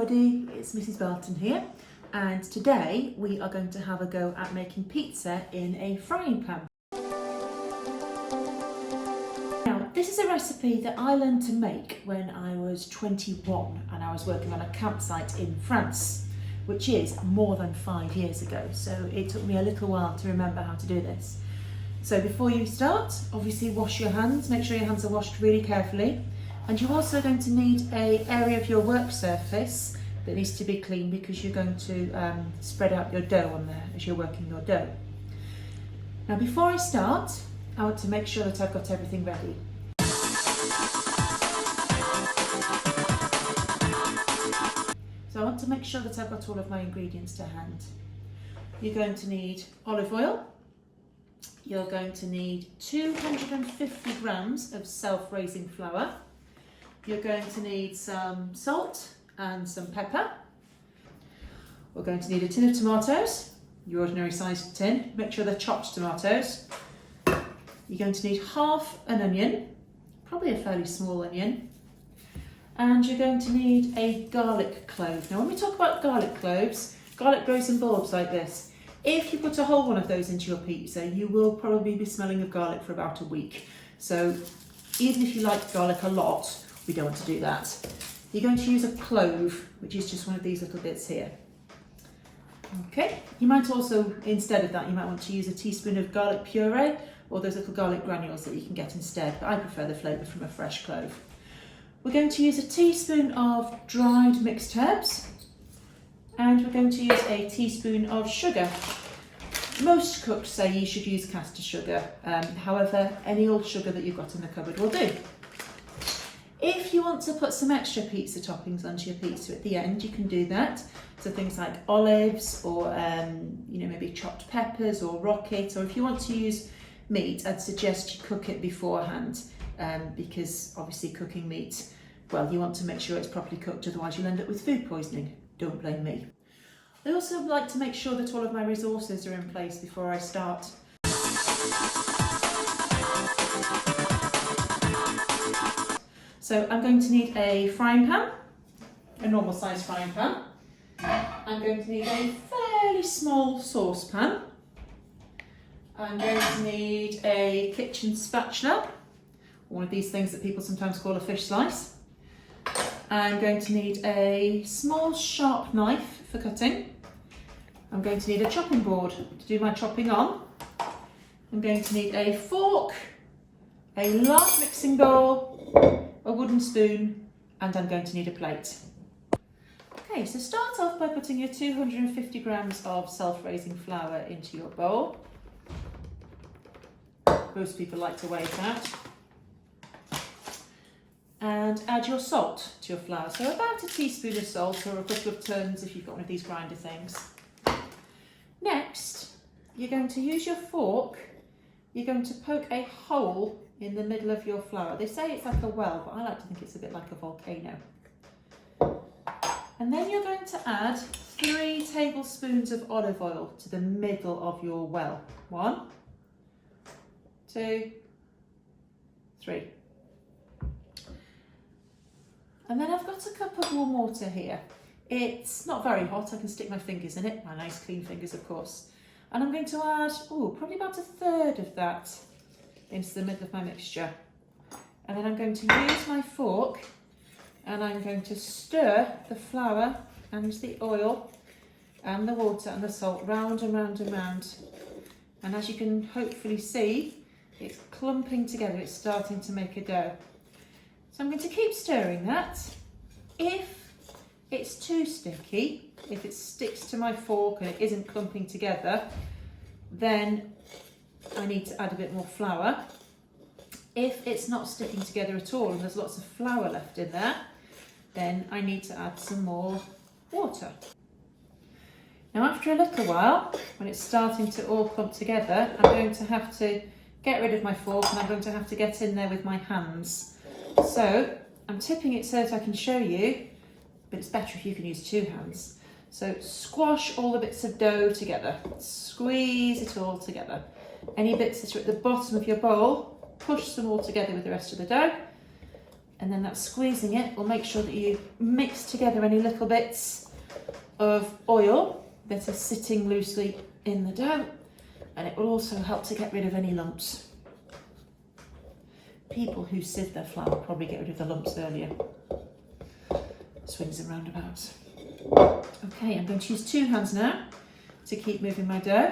everybody, it's Mrs. Barton here, and today we are going to have a go at making pizza in a frying pan. Now, this is a recipe that I learned to make when I was 21 and I was working on a campsite in France, which is more than 5 years ago, so it took me a little while to remember how to do this. So before you start, obviously wash your hands, make sure your hands are washed really carefully. And you're also going to need an area of your work surface that needs to be clean because you're going to spread out your dough on there as you're working your dough. Now before I start, I want to make sure that I've got everything ready. So I want to make sure that I've got all of my ingredients to hand. You're going to need olive oil. You're going to need 250 grams of self-raising flour. You're going to need some salt and some pepper. We're going to need a tin of tomatoes, your ordinary sized tin. Make sure they're chopped tomatoes. You're going to need half an onion, probably a fairly small onion. And you're going to need a garlic clove. Now when we talk about garlic cloves, garlic grows in bulbs like this. If you put a whole one of those into your pizza, you will probably be smelling of garlic for about a week. So even if you like garlic a lot, we don't want to do that. You're going to use a clove, which is just one of these little bits here. Okay, you might also, instead of that, you might want to use a teaspoon of garlic puree or those little garlic granules that you can get instead, but I prefer the flavour from a fresh clove. We're going to use a teaspoon of dried mixed herbs, and we're going to use a teaspoon of sugar. Most cooks say you should use caster sugar, however, any old sugar that you've got in the cupboard will do. If you want to put some extra pizza toppings onto your pizza at the end, you can do that. So things like olives or maybe chopped peppers or rocket, or if you want to use meat, I'd suggest you cook it beforehand because obviously cooking meat, well, you want to make sure it's properly cooked, otherwise you'll end up with food poisoning. Don't blame me. I also like to make sure that all of my resources are in place before I start. So I'm going to need a frying pan, a normal size frying pan. I'm going to need a fairly small saucepan. I'm going to need a kitchen spatula, one of these things that people sometimes call a fish slice. I'm going to need a small sharp knife for cutting. I'm going to need a chopping board to do my chopping on. I'm going to need a fork, a large mixing bowl, a wooden spoon, and I'm going to need a plate. Okay, so start off by putting your 250 grams of self-raising flour into your bowl. Most people like to weigh it out. And add your salt to your flour. So about a teaspoon of salt or a couple of turns if you've got one of these grinder things. Next, you're going to use your fork. You're going to poke a hole in the middle of your flour. They say it's like a well, but I like to think it's a bit like a volcano. And then you're going to add 3 tablespoons of olive oil to the middle of your well. 1, 2, 3. And then I've got a cup of warm water here. It's not very hot, I can stick my fingers in it, my nice clean fingers of course. And I'm going to add, probably about a third of that into the middle of my mixture. And then I'm going to use my fork and I'm going to stir the flour and the oil and the water and the salt round and round and round. And as you can hopefully see, it's clumping together, it's starting to make a dough. So I'm going to keep stirring that. If it's too sticky, if it sticks to my fork and it isn't clumping together, then I need to add a bit more flour. If it's not sticking together at all and there's lots of flour left in there, then I need to add some more water. Now after a little while, when it's starting to all clump together, I'm going to have to get rid of my fork and I'm going to have to get in there with my hands. So I'm tipping it so that I can show you, but it's better if you can use 2 hands. So squash all the bits of dough together, squeeze it all together. Any bits that are at the bottom of your bowl, push them all together with the rest of the dough. and then that squeezing it will make sure that you mix together any little bits of oil that are sitting loosely in the dough, and it will also help to get rid of any lumps. People who sieve their flour probably get rid of the lumps earlier. Swings and roundabouts. Okay, I'm going to use 2 hands now to keep moving my dough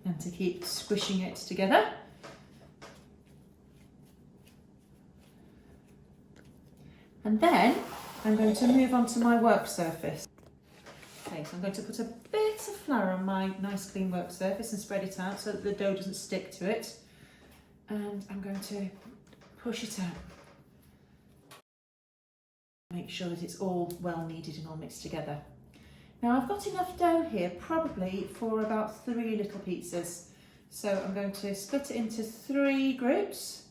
and to keep squishing it together. And then I'm going to move on to my work surface. Okay, so I'm going to put a bit of flour on my nice clean work surface and spread it out so that the dough doesn't stick to it. And I'm going to push it out. Make sure that it's all well kneaded and all mixed together. Now I've got enough dough here probably for about 3 little pizzas. So I'm going to split it into 3 groups.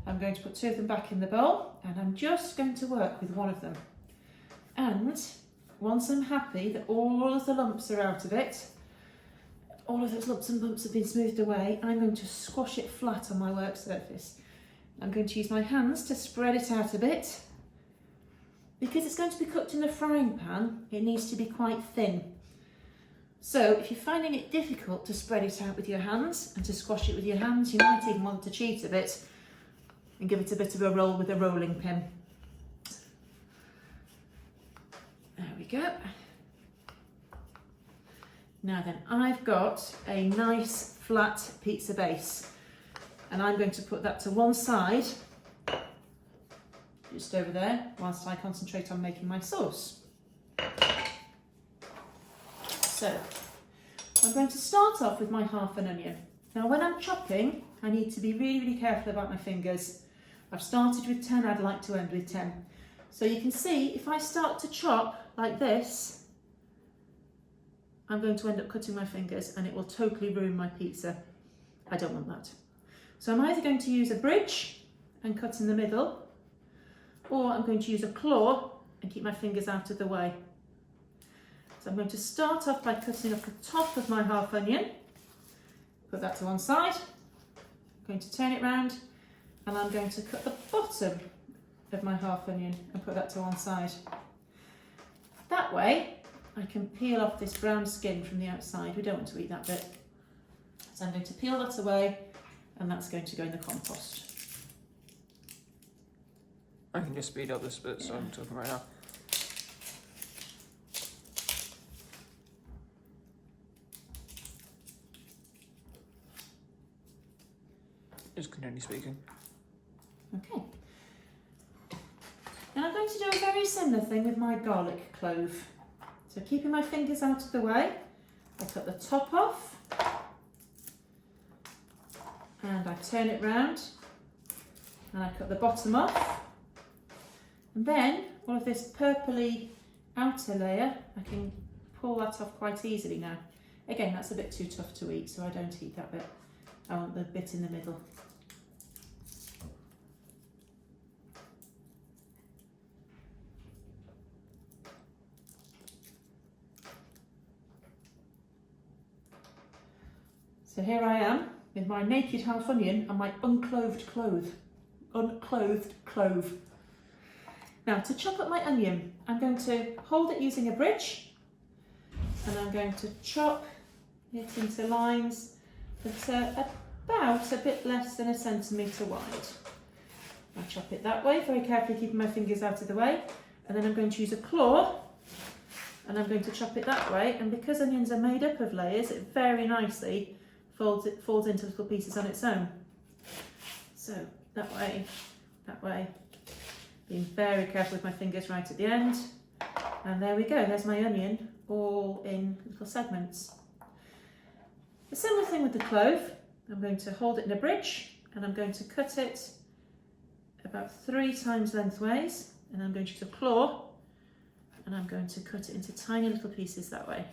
I'm going to put 2 of them back in the bowl, and I'm just going to work with 1 of them. And once I'm happy that all of the lumps are out of it, all of those lumps and bumps have been smoothed away, I'm going to squash it flat on my work surface. I'm going to use my hands to spread it out a bit. Because it's going to be cooked in a frying pan, it needs to be quite thin. So if you're finding it difficult to spread it out with your hands and to squash it with your hands, you might even want to cheat a bit and give it a bit of a roll with a rolling pin. There we go. Now then, I've got a nice flat pizza base, and I'm going to put that to one side, just over there, whilst I concentrate on making my sauce. So, I'm going to start off with my half an onion. Now when I'm chopping, I need to be really careful about my fingers. I've started with 10, I'd like to end with 10. So you can see, if I start to chop like this, I'm going to end up cutting my fingers and it will totally ruin my pizza. I don't want that. So I'm either going to use a bridge and cut in the middle, or I'm going to use a claw and keep my fingers out of the way. So I'm going to start off by cutting off the top of my half onion, put that to one side, I'm going to turn it round, and I'm going to cut the bottom of my half onion and put that to one side. That way I can peel off this brown skin from the outside. We don't want to eat that bit. So I'm going to peel that away, and that's going to go in the compost. I can just speed up this bit, so I'm talking right now. Just continue speaking. Okay. Now I'm going to do a very similar thing with my garlic clove. So keeping my fingers out of the way, I cut the top off and I turn it round and I cut the bottom off. And then all of this purpley outer layer, I can pull that off quite easily now. Again, that's a bit too tough to eat, so I don't eat that bit. I want the bit in the middle. So here I am with my naked half onion and my unclothed clove. Now to chop up my onion, I'm going to hold it using a bridge, and I'm going to chop it into lines that are about a bit less than 1 centimetre wide. I chop it that way, very carefully keeping my fingers out of the way, and then I'm going to use a claw and I'm going to chop it that way, and because onions are made up of layers, it very nicely folds into little pieces on its own. So that way, being very careful with my fingers right at the end, and there we go, there's my onion all in little segments. A similar thing with the clove. I'm going to hold it in a bridge and I'm going to cut it about 3 times lengthways, and I'm going to use a claw and I'm going to cut it into tiny little pieces that way.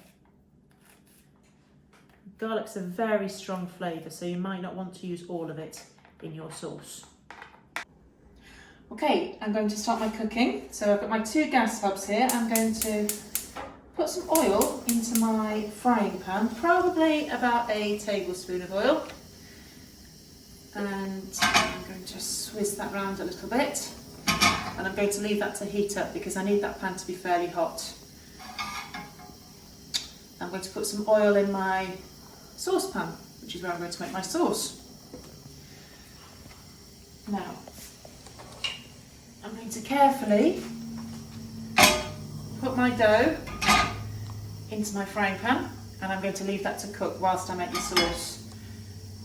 Garlic's a very strong flavour, so you might not want to use all of it in your sauce. Okay, I'm going to start my cooking. So I've got my 2 gas hobs here. I'm going to put some oil into my frying pan, probably about a tablespoon of oil. And I'm going to swizz that round a little bit. and I'm going to leave that to heat up because I need that pan to be fairly hot. I'm going to put some oil in my saucepan, which is where I'm going to make my sauce. Now, I'm going to carefully put my dough into my frying pan, and I'm going to leave that to cook whilst I make the sauce.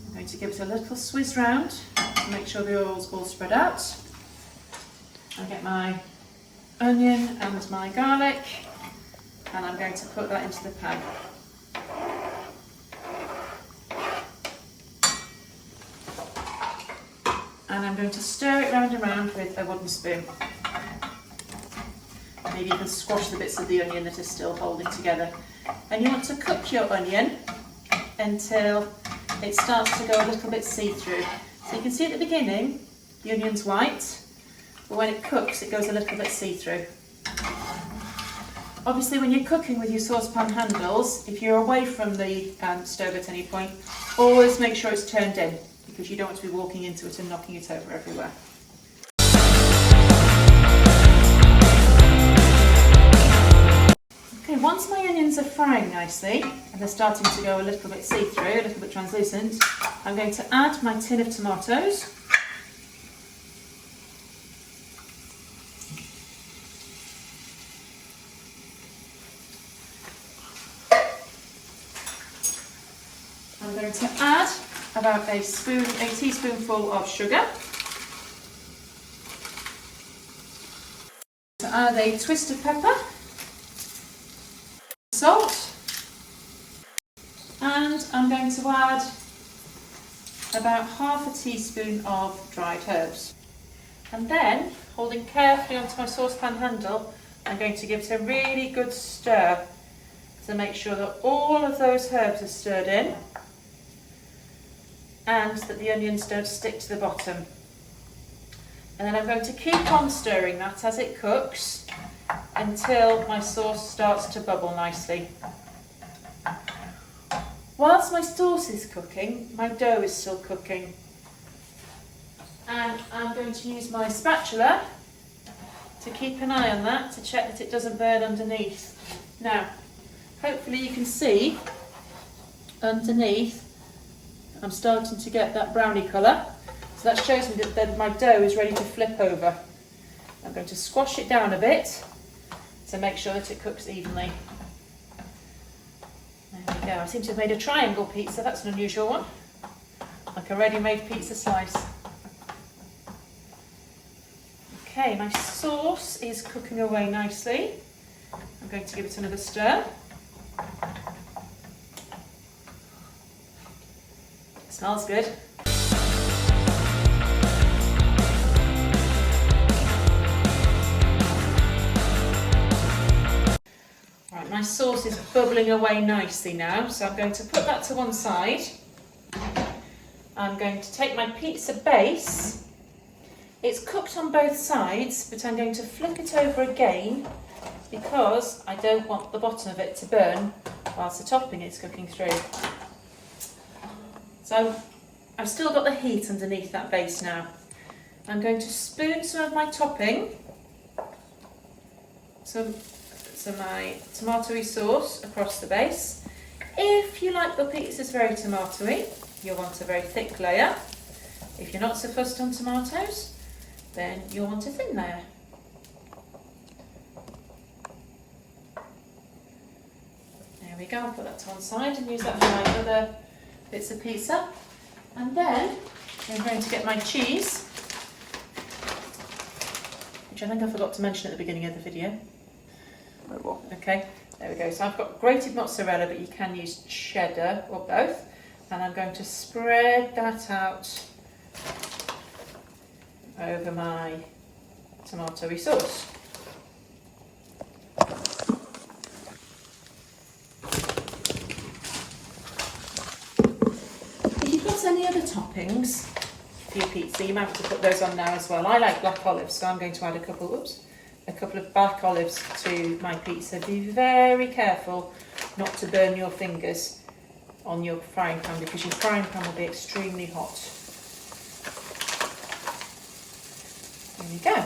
I'm going to give it a little swizz round to make sure the oil's all spread out. I'll get my onion and my garlic, and I'm going to put that into the pan. And I'm going to stir it round and round with a wooden spoon. Maybe you can squash the bits of the onion that are still holding together. And you want to cook your onion until it starts to go a little bit see-through. So you can see at the beginning, the onion's white, but when it cooks, it goes a little bit see-through. Obviously, when you're cooking with your saucepan handles, if you're away from the stove at any point, always make sure it's turned in, because you don't want to be walking into it and knocking it over everywhere. Okay, once my onions are frying nicely and they're starting to go a little bit see-through, a little bit translucent, I'm going to add my tin of tomatoes. I'm going to add about a teaspoonful of sugar. To add a twist of pepper, salt, and I'm going to add about half a teaspoon of dried herbs. And then, holding carefully onto my saucepan handle, I'm going to give it a really good stir to make sure that all of those herbs are stirred in and that the onions don't stick to the bottom. And then I'm going to keep on stirring that as it cooks until my sauce starts to bubble nicely. Whilst my sauce is cooking, my dough is still cooking. And I'm going to use my spatula to keep an eye on that to check that it doesn't burn underneath. Now, hopefully you can see underneath I'm starting to get that browny colour. So that shows me that my dough is ready to flip over. I'm going to squash it down a bit to make sure that it cooks evenly. There we go. I seem to have made a triangle pizza. That's an unusual one. Like a ready-made pizza slice. Okay, my sauce is cooking away nicely. I'm going to give it another stir. Smells good. Right, my sauce is bubbling away nicely now, so I'm going to put that to one side. I'm going to take my pizza base. It's cooked on both sides, but I'm going to flip it over again because I don't want the bottom of it to burn whilst the topping is cooking through. So I've still got the heat underneath that base now. I'm going to spoon some of my topping, so my tomatoey sauce across the base. If you like the pizzas very tomatoey, you'll want a very thick layer. If you're not so fussed on tomatoes, then you'll want a thin layer. There we go, I'll put that to one side and use that for my other bits of pizza. And then I'm going to get my cheese, which I think I forgot to mention at the beginning of the video. Oh, well. Okay, there we go. So I've got grated mozzarella, but you can use cheddar or both. And I'm going to spread that out over my tomatoey sauce. If you've got any other toppings for your pizza, you might have to put those on now as well. I like black olives, so I'm going to add a couple of black olives to my pizza. Be very careful not to burn your fingers on your frying pan because your frying pan will be extremely hot. There we go.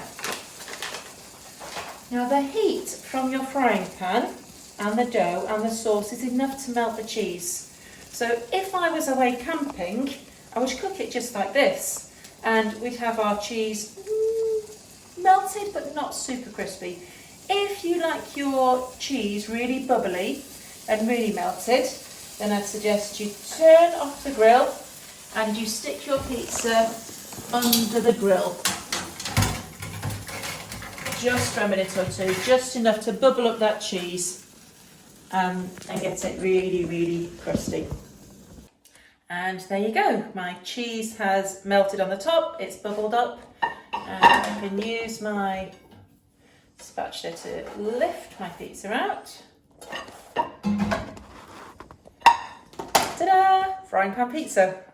Now the heat from your frying pan and the dough and the sauce is enough to melt the cheese. So if I was away camping, I would cook it just like this, and we'd have our cheese melted but not super crispy. If you like your cheese really bubbly and really melted, then I'd suggest you turn off the grill and you stick your pizza under the grill. Just for a minute or two, just enough to bubble up that cheese and get it really, really crusty. And there you go, my cheese has melted on the top, it's bubbled up, and I can use my spatula to lift my pizza out. Ta-da! Frying pan pizza.